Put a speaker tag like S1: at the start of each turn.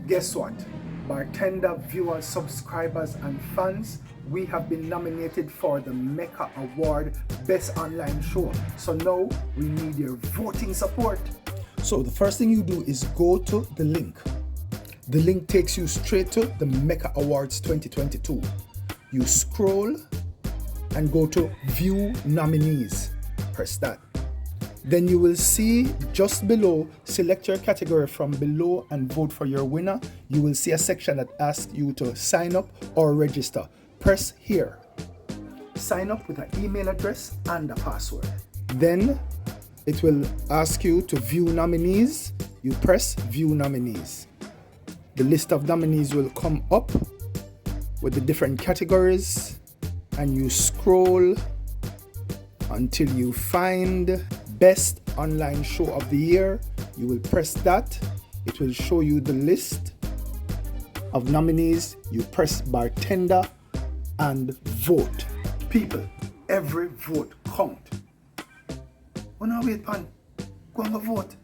S1: Guess what? Bartender viewers, subscribers, and fans, we have been nominated for the Mecca Award Best Online Show. So now we need your voting support. So the first thing you do is go to the link. The link takes you straight to the Mecca Awards 2022. You scroll and go to View Nominees. Press that. Then you will see just below, select your category from below and vote for your winner. You will see a section that asks you to sign up or register. Press here. Sign up with an email address and a password. Then it will ask you to view nominees. You press View Nominees. The list of nominees will come up with the different categories, and you scroll until you find Best Online Show of the Year. You will press that. It will show you the list of nominees. You press Bartender and vote. People, every vote count. Oh no, wait, man. Go and vote.